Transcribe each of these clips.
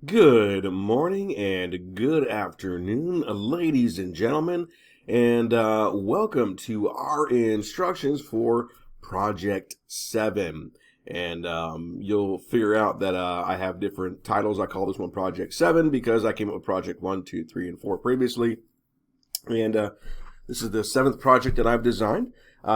Good morning and good afternoon, ladies and gentlemen, and welcome to our instructions for Project 7. And you'll figure out that I have different titles. I call this one Project 7 because I came up with Project 1, 2, 3, and 4 previously. And this is the seventh project that I've designed.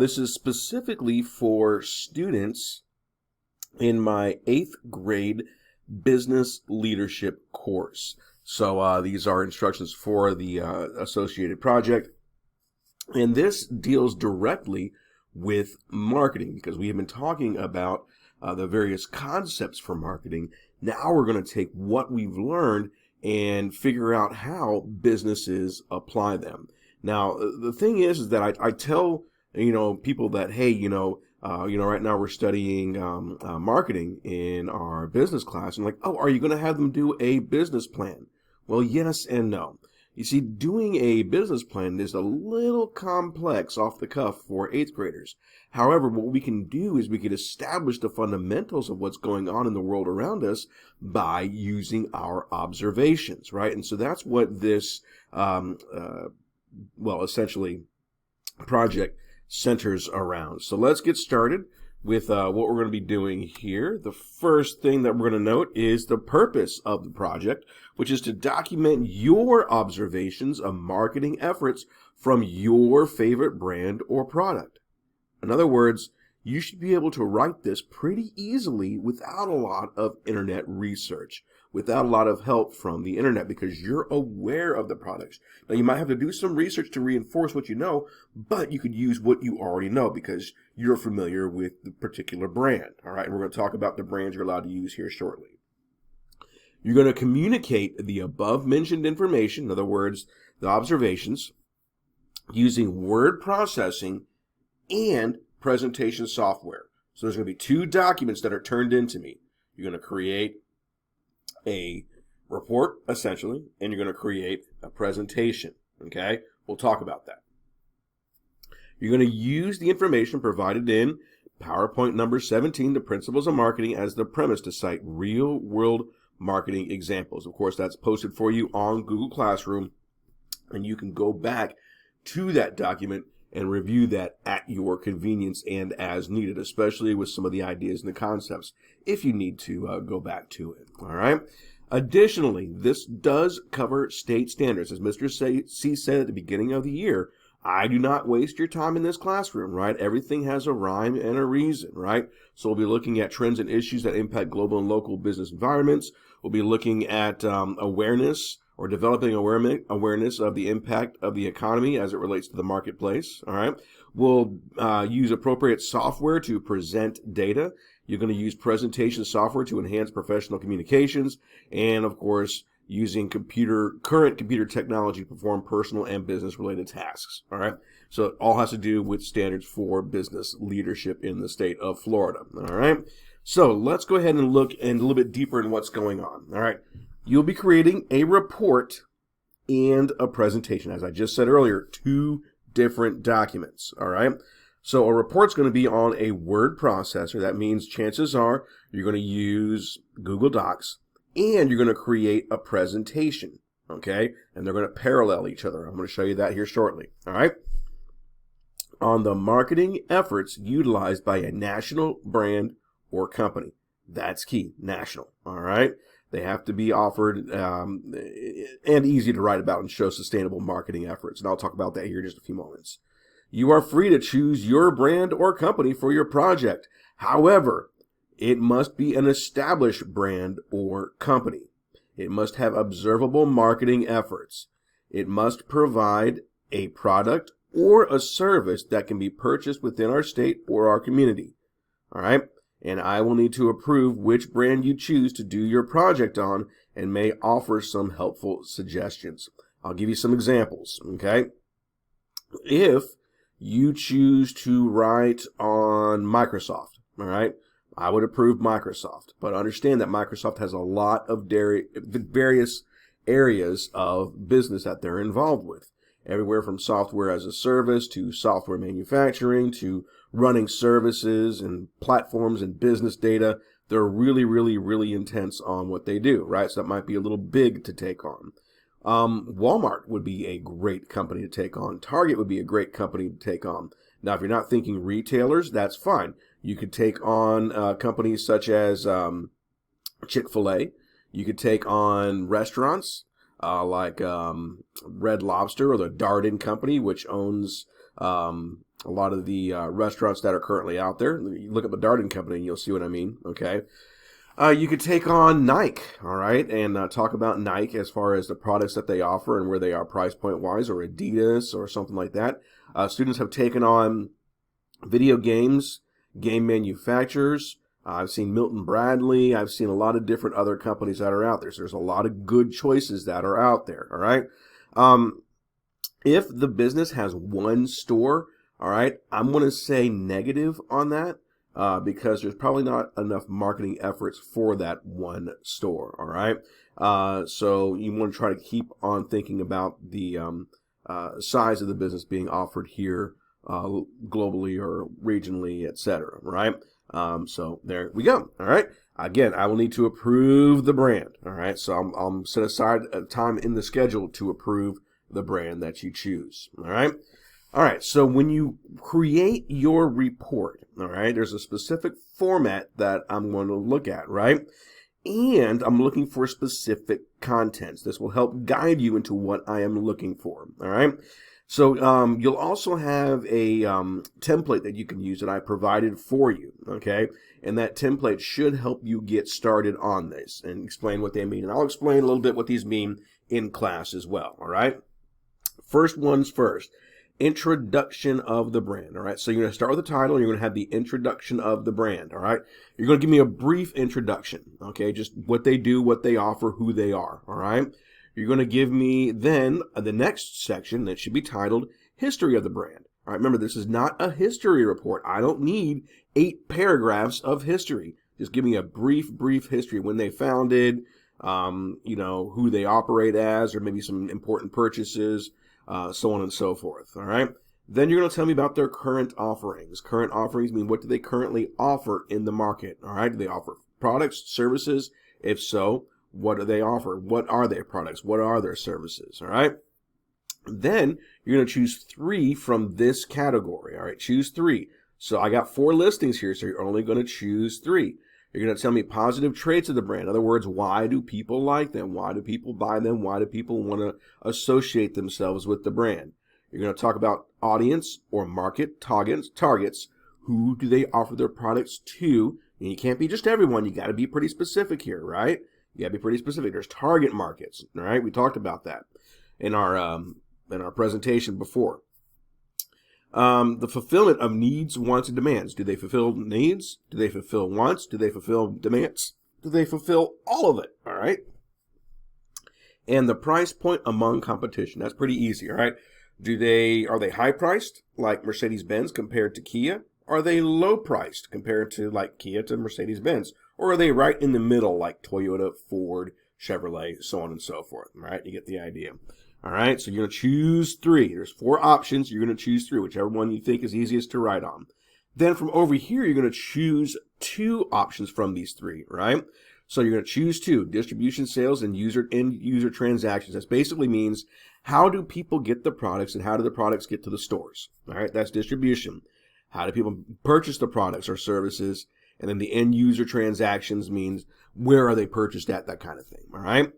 This is specifically for students in my 8th grade business leadership course. So these are instructions for the associated project. And this deals directly with marketing because we have been talking about the various concepts for marketing. Now we're going to take what we've learned and figure out how businesses apply them. Now, the thing is that I tell, people that, hey, right now we're studying marketing in our business class. And like, oh, are you going to have them do a business plan? Well, yes and no. You see, doing a business plan is a little complex off the cuff for 8th graders. However, what we can do is we can establish the fundamentals of what's going on in the world around us by using our observations, right? And so that's what this, essentially, project centers around. So let's get started with what we're going to be doing here. The first thing that we're going to note is the purpose of the project, which is to document your observations of marketing efforts from your favorite brand or product. In other words, you should be able to write this pretty easily without a lot of internet research, without a lot of help from the internet, because you're aware of the products. Now, you might have to do some research to reinforce what you know, but you could use what you already know because you're familiar with the particular brand. All right, and we're going to talk about the brands you're allowed to use here shortly. You're going to communicate the above mentioned information, in other words, the observations, using word processing and presentation software. So there's going to be 2 documents that are turned into me. You're going to create a report, essentially, and you're going to create a presentation. Okay? We'll talk about that. You're going to use the information provided in PowerPoint number 17, the principles of marketing, as the premise to cite real-world marketing examples. Of course, that's posted for you on Google Classroom, and you can go back to that document and review that at your convenience and as needed, especially with some of the ideas and the concepts, if you need to go back to it. All right. Additionally, this does cover state standards. As Mr. C said at the beginning of the year, I do not waste your time in this classroom, right? Everything has a rhyme and a reason, right? So we'll be looking at trends and issues that impact global and local business environments. We'll be looking at awareness or developing awareness of the impact of the economy as it relates to the marketplace. All right. We'll use appropriate software to present data. You're going to use presentation software to enhance professional communications. And of course, using current computer technology to perform personal and business related tasks. All right. So it all has to do with standards for business leadership in the state of Florida. All right. So let's go ahead and look a little bit deeper in what's going on. All right. You'll be creating a report and a presentation. As I just said earlier, 2 different documents. All right. So a report's going to be on a word processor. That means chances are you're going to use Google Docs and you're going to create a presentation. Okay. And they're going to parallel each other. I'm going to show you that here shortly. All right. On the marketing efforts utilized by a national brand or company. That's key. National. All right. They have to be offered and easy to write about and show sustainable marketing efforts. And I'll talk about that here in just a few moments. You are free to choose your brand or company for your project. However, it must be an established brand or company. It must have observable marketing efforts. It must provide a product or a service that can be purchased within our state or our community. All right. And I will need to approve which brand you choose to do your project on and may offer some helpful suggestions. I'll give you some examples, okay? If you choose to write on Microsoft, all right, I would approve Microsoft. But understand that Microsoft has a lot of various areas of business that they're involved with. Everywhere from software as a service to software manufacturing to running services and platforms and business data. they're really, really, really intense on what they do, right? So that might be a little big to take on. Walmart would be a great company to take on. Target would be a great company to take on. Now, if you're not thinking retailers, that's fine. You could take on companies such as Chick-fil-A. You could take on restaurants like Red Lobster or the Darden Company, which owns a lot of the restaurants that are currently out there. You look at the Darden Company and you'll see what I mean, okay? You could take on Nike, all right, and talk about Nike as far as the products that they offer and where they are price point wise, or Adidas or something like that. Students have taken on video games, game manufacturers. I've seen Milton Bradley. I've seen a lot of different other companies that are out there. So there's a lot of good choices that are out there, all right? If the business has one store, all right, I'm going to say negative on that. Because there's probably not enough marketing efforts for that one store, all right? So you want to try to keep on thinking about the size of the business being offered here globally or regionally, etc., right? So there we go, all right? Again, I will need to approve the brand, all right? So I'm set aside a time in the schedule to approve the brand that you choose, all right? All right, so when you create your report, all right, there's a specific format that I'm going to look at, right? And I'm looking for specific contents. This will help guide you into what I am looking for, all right? So you'll also have a template that you can use that I provided for you, okay? And that template should help you get started on this and explain what they mean. And I'll explain a little bit what these mean in class as well, all right? First one's first. Introduction of the brand, all right? So you're going to start with the title, and you're going to have the introduction of the brand, all right? You're going to give me a brief introduction, okay? Just what they do, what they offer, who they are, all right? You're going to give me then the next section that should be titled History of the Brand. All right, remember, this is not a history report. I don't need 8 paragraphs of history. Just give me a brief history, when they founded, you know, who they operate as, or maybe some important purchases, so on and so forth, all right? Then you're going to tell me about their current offerings. Current offerings mean, what do they currently offer in the market, all right? Do they offer products, services? If so, what do they offer? What are their products? What are their services, all right? Then you're going to choose 3 from this category, all right? Choose 3. So I got 4 listings here, so you're only going to choose 3. You're going to tell me positive traits of the brand. In other words, why do people like them? Why do people buy them? Why do people want to associate themselves with the brand? You're going to talk about audience or market targets. Who do they offer their products to? And you can't be just everyone. You got to be pretty specific here, right? You got to be pretty specific. There's target markets, all right? We talked about that in our presentation before. The fulfillment of needs, wants, and demands. Do they fulfill needs? Do they fulfill wants? Do they fulfill demands? Do they fulfill all of it? All right. And the price point among competition. That's pretty easy. All right. Are they high priced like Mercedes-Benz compared to Kia? Are they low priced compared to like Kia to Mercedes-Benz? Or are they right in the middle like Toyota, Ford, Chevrolet, so on and so forth? All right. You get the idea. All right, so you're going to choose 3. There's 4 options. You're going to choose 3, whichever one you think is easiest to write on. Then from over here, you're going to choose 2 options from these 3, right? So you're going to choose 2, distribution sales and end user transactions. That basically means, how do people get the products and how do the products get to the stores? All right, that's distribution. How do people purchase the products or services? And then the end user transactions means, where are they purchased at, that kind of thing, all right?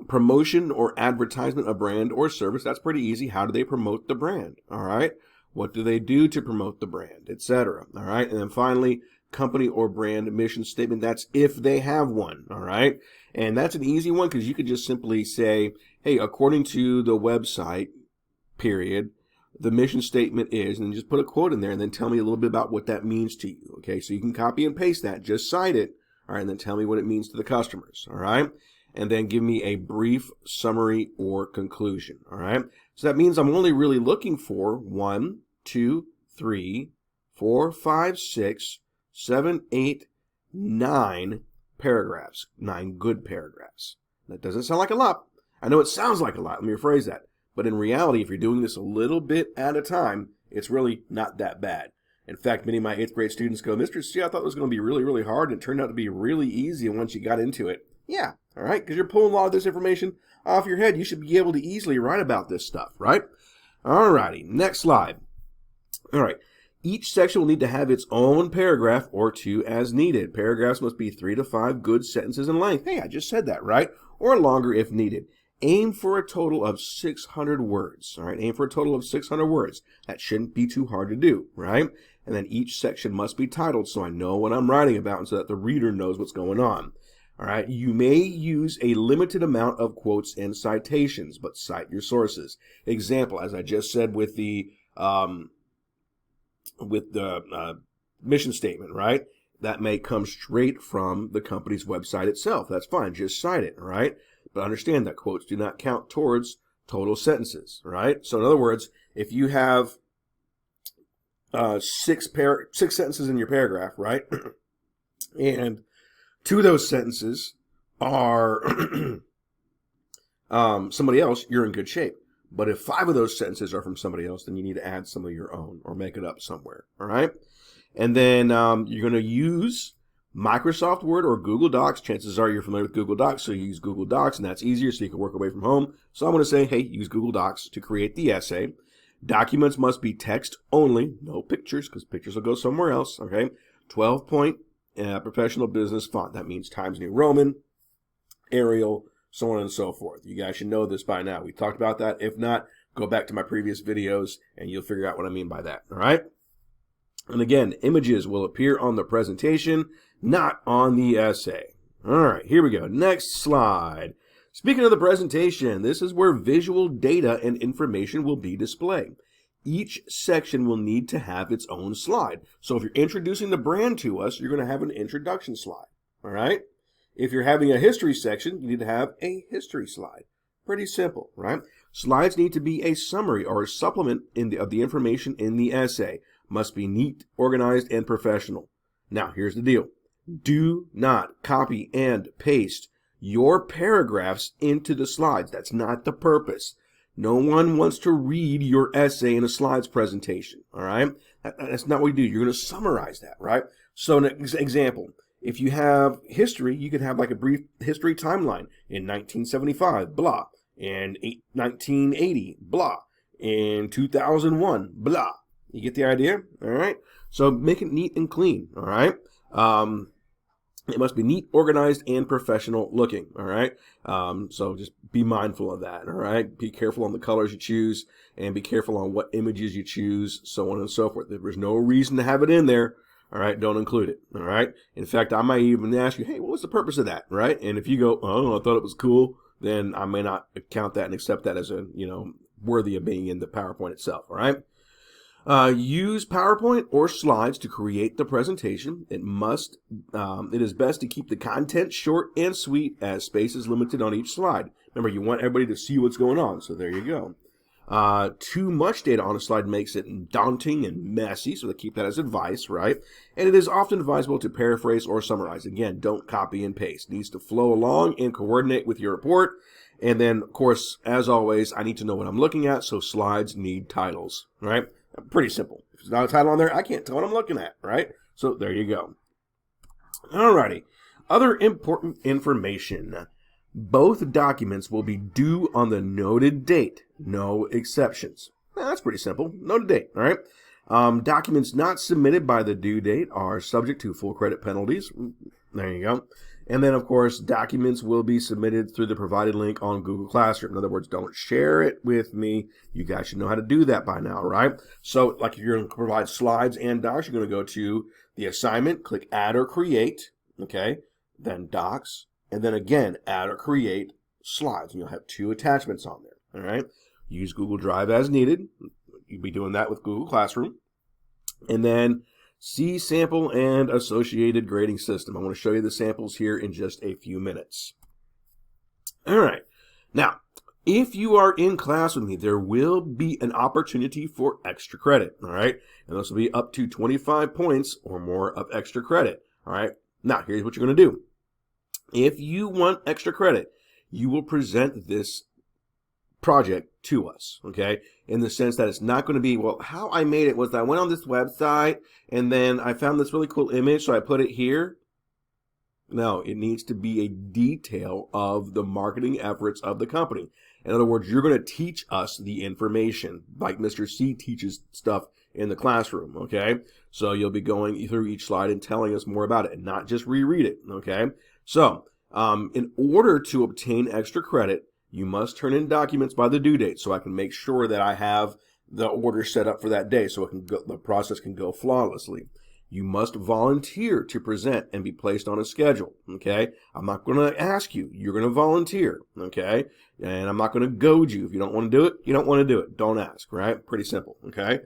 Promotion or advertisement of brand or service. That's pretty easy. How do they promote the brand? All right. What do they do to promote the brand, etc.? All right. And then finally, company or brand mission statement. That's if they have one. All right. And that's an easy one, because you could just simply say, hey, according to the website, period, the mission statement is, and just put a quote in there and then tell me a little bit about what that means to you. Okay. So you can copy and paste that, just cite it. All right. And then tell me what it means to the customers. All right. And then give me a brief summary or conclusion, all right? So that means I'm only really looking for 1, 2, 3, 4, 5, 6, 7, 8, 9 paragraphs, 9 good paragraphs. That doesn't sound like a lot. I know it sounds like a lot. Let me rephrase that. But in reality, if you're doing this a little bit at a time, it's really not that bad. In fact, many of my 8th grade students go, Mr. C, I thought it was going to be really, really hard, and it turned out to be really easy once you got into it. Yeah, all right, because you're pulling a lot of this information off your head. You should be able to easily write about this stuff, right? All righty, next slide. All right, each section will need to have its own paragraph or two as needed. Paragraphs must be 3 to 5 good sentences in length. Hey, I just said that, right? Or longer if needed. Aim for a total of 600 words. All right, aim for a total of 600 words. That shouldn't be too hard to do, right? And then each section must be titled so I know what I'm writing about and so that the reader knows what's going on. All right, you may use a limited amount of quotes and citations, but cite your sources. Example, as I just said with the mission statement, right? That may come straight from the company's website itself. That's fine, just cite it, right? But understand that quotes do not count towards total sentences, right? So in other words, if you have 6 sentences in your paragraph, right? And 2 of those sentences are somebody else, you're in good shape. But if 5 of those sentences are from somebody else, then you need to add some of your own or make it up somewhere, all right? And then you're going to use Microsoft Word or Google Docs. Chances are you're familiar with Google Docs, so you use Google Docs, and that's easier so you can work away from home. So I'm going to say, hey, use Google Docs to create the essay. Documents must be text only, no pictures, because pictures will go somewhere else, okay? 12-point professional business font. That means Times New Roman, Arial, so on and so forth. You guys should know this by now. We talked about that. If not, go back to my previous videos, and you'll figure out what I mean by that, all right? And again, images will appear on the presentation, not on the essay. All right, here we go. Next slide. Speaking of the presentation, this is where visual data and information will be displayed. Each section will need to have its own slide. So if you're introducing the brand to us, you're going to have an introduction slide. All right? If you're having a history section, you need to have a history slide. Pretty simple, right? Slides need to be a summary or a supplement of the information in the essay. Must be neat, organized, and professional. Now, here's the deal. Do not copy and paste your paragraphs into the slides. That's not the purpose. No one wants to read your essay in a slides presentation, all right? That's not what you do. You're going to summarize that, right? So an example, if you have history, you could have like a brief history timeline in 1975, blah, in 1980, blah, in 2001, blah. You get the idea? All right? So make it neat and clean, all right? It must be neat, organized, and professional looking, all right? So just be mindful of that, all right? Be careful on the colors you choose, and be careful on what images you choose, so on and so forth. If there's no reason to have it in there, all right, don't include it, all right? In fact, I might even ask you, hey, what was the purpose of that, right? And if you go, oh, I thought it was cool, then I may not count that and accept that as a, worthy of being in the PowerPoint itself, all right? Use PowerPoint or slides to create the presentation. It is best to keep the content short and sweet as space is limited on each slide. Remember, you want everybody to see what's going on, so there you go. Too much data on a slide makes it daunting and messy, so they keep that as advice, right? And it is often advisable to paraphrase or summarize. Again, don't copy and paste. It needs to flow along and coordinate with your report. And then, of course, as always, I need to know what I'm looking at, so slides need titles, right? Pretty simple. If there's not a title on there, I can't tell what I'm looking at, right? So there you go. Alrighty. Other important information. Both documents will be due on the noted date. No exceptions. That's pretty simple. Noted date, all right? Documents not submitted by the due date are subject to full credit penalties. There you go. And then, of course, documents will be submitted through the provided link on Google Classroom. In other words, don't share it with me. You guys should know how to do that by now, right? So, like if you're going to provide slides and docs, you're going to go to the assignment, click Add or Create, okay? Then Docs, and then again, Add or Create Slides. And you'll have 2 attachments on there, all right? Use Google Drive as needed. You'll be doing that with Google Classroom. And then see sample and associated grading system. I want to show you the samples here in just a few minutes. All right. Now, if you are in class with me, there will be an opportunity for extra credit. All right. And this will be up to 25 points or more of extra credit. All right. Now, here's what you're going to do. If you want extra credit, you will present this project to us, okay? In the sense that it's not going to be, well, how I made it was that I went on this website and then I found this really cool image, so I put it here. No, it needs to be a detail of the marketing efforts of the company. In other words, you're going to teach us the information like Mr. C teaches stuff in the classroom, okay? So you'll be going through each slide and telling us more about it and not just reread it, okay? So in order to obtain extra credit, you must turn in documents by the due date so I can make sure that I have the order set up for that day so the process can go flawlessly. You must volunteer to present and be placed on a schedule, okay? I'm not going to ask you. You're going to volunteer, okay? And I'm not going to goad you. If you don't want to do it, you don't want to do it. Don't ask, right? Pretty simple, okay?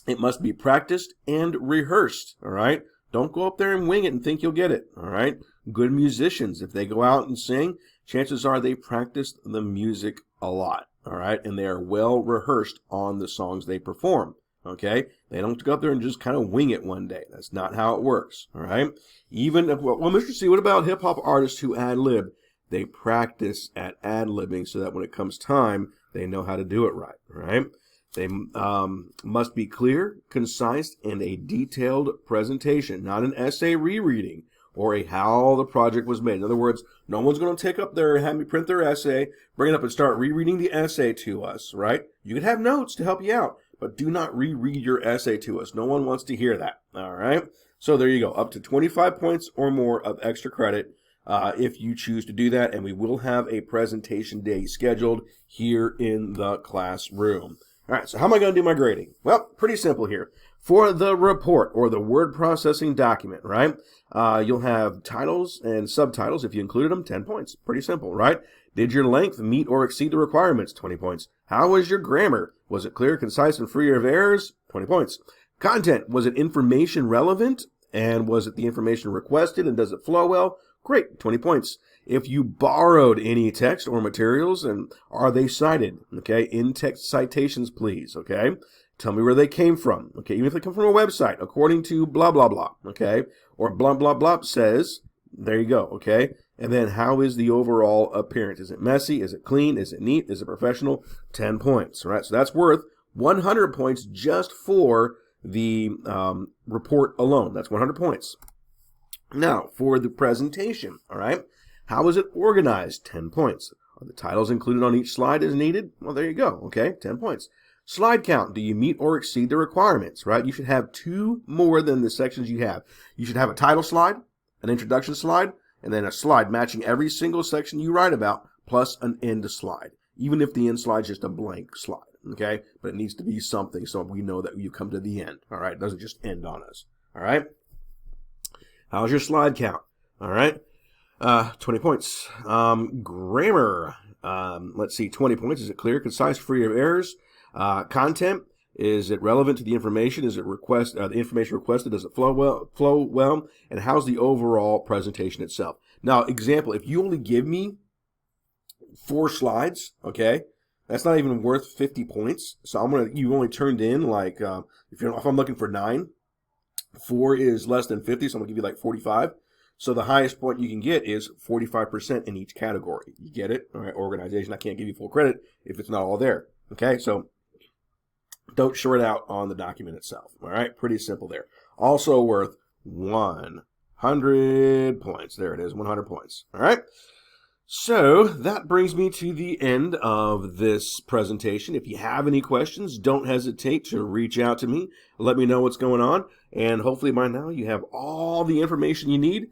It must be practiced and rehearsed, all right? Don't go up there and wing it and think you'll get it, all right? Good musicians, if they go out and sing, chances are they practiced the music a lot, all right? And they are well rehearsed on the songs they perform, okay? They don't go up there and just kind of wing it one day. That's not how it works, all right? Even if, well, Mr. C, what about hip-hop artists who ad-lib? They practice at ad-libbing so that when it comes time, they know how to do it right, all right? They must be clear, concise, and a detailed presentation, not an essay rereading or a how the project was made. In other words, no one's going to take up their, have me print their essay, bring it up and start rereading the essay to us, right? You can have notes to help you out, but do not reread your essay to us. No one wants to hear that, all right? So there you go, up to 25 points or more of extra credit if you choose to do that, and we will have a presentation day scheduled here in the classroom. All right, so how am I going to do my grading? Well, pretty simple here. For the report or the word processing document, right, you'll have titles and subtitles. If you included them, 10 points. Pretty simple, right? Did your length meet or exceed the requirements? 20 points. How was your grammar? Was it clear, concise, and free of errors? 20 points. Content, was it information relevant? And was it the information requested? And does it flow well? Great, 20 points. If you borrowed any text or materials, and are they cited? Okay, in-text citations, please, okay? Tell me where they came from, okay? Even if they come from a website, according to blah, blah, blah, okay? Or blah, blah, blah says, there you go, okay? And then how is the overall appearance? Is it messy? Is it clean? Is it neat? Is it professional? 10 points, all right? So that's worth 100 points just for the report alone. That's 100 points. Now, for the presentation, all right? How is it organized? 10 points. Are the titles included on each slide as needed? Well, there you go, okay? 10 points. Slide count. Do you meet or exceed the requirements, right? You should have 2 more than the sections you have. You should have a title slide, an introduction slide, and then a slide matching every single section you write about, plus an end slide, even if the end slide is just a blank slide, okay? But it needs to be something so we know that you come to the end, all right? It doesn't just end on us, all right? How's your slide count, all right? 20 points. Grammar, let's see, 20 points. Is it clear, concise, free of errors? Content, is it relevant to the information? Is it the information requested? Does it flow well? And how's the overall presentation itself? Now, example, if you only give me 4 slides, okay, that's not even worth 50 points. So you only turned in like, if I'm looking for 9, 4 is less than 50, so I'm gonna give you like 45. So the highest point you can get is 45% in each category. You get it? All right, organization, I can't give you full credit if it's not all there. Okay, so don't short out on the document itself. All right, pretty simple there. Also worth 100 points. There it is, 100 points. All right. So that brings me to the end of this presentation. If you have any questions, don't hesitate to reach out to me. Let me know what's going on. And hopefully by now you have all the information you need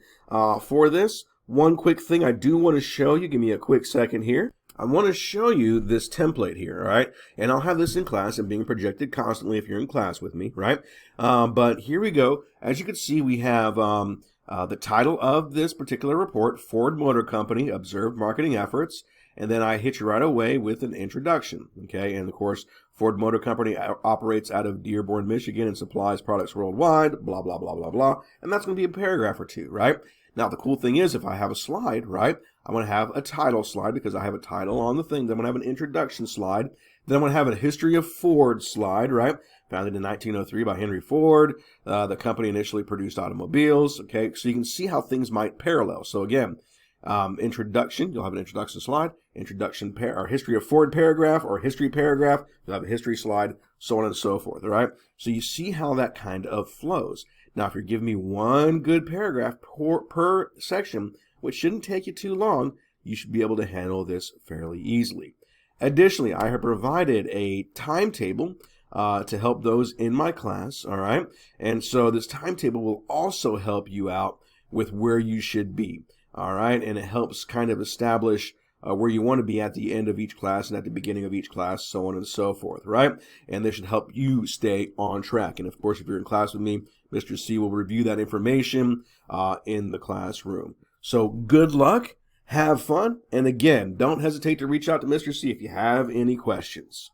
for this. One quick thing I do want to show you. Give me a quick second here. I want to show you this template here, all right? And I'll have this in class and being projected constantly if you're in class with me, right? But here we go. As you can see, we have the title of this particular report, Ford Motor Company, Observed Marketing Efforts, and then I hit you right away with an introduction, okay? And of course, Ford Motor Company operates out of Dearborn, Michigan and supplies products worldwide, blah, blah, blah, blah, blah. And that's going to be a paragraph or 2, right? Now, the cool thing is if I have a slide, right, I'm going to have a title slide because I have a title on the thing. Then I'm going to have an introduction slide. Then I'm going to have a history of Ford slide, right? Founded in 1903 by Henry Ford. The company initially produced automobiles, okay? So you can see how things might parallel. So again, Introduction, you'll have an introduction slide. Introduction or history of forward paragraph or history paragraph, you'll have a history slide, so on and so forth, all right? So you see how that kind of flows. Now, if you're giving me one good paragraph per section, which shouldn't take you too long, you should be able to handle this fairly easily. Additionally, I have provided a timetable to help those in my class, all right? And so this timetable will also help you out with where you should be, all right? And it helps kind of establish where you want to be at the end of each class and at the beginning of each class, so on and so forth, right? And this should help you stay on track. And of course, if you're in class with me, Mr. C will review that information in the classroom. So good luck, have fun, and again, don't hesitate to reach out to Mr. C if you have any questions.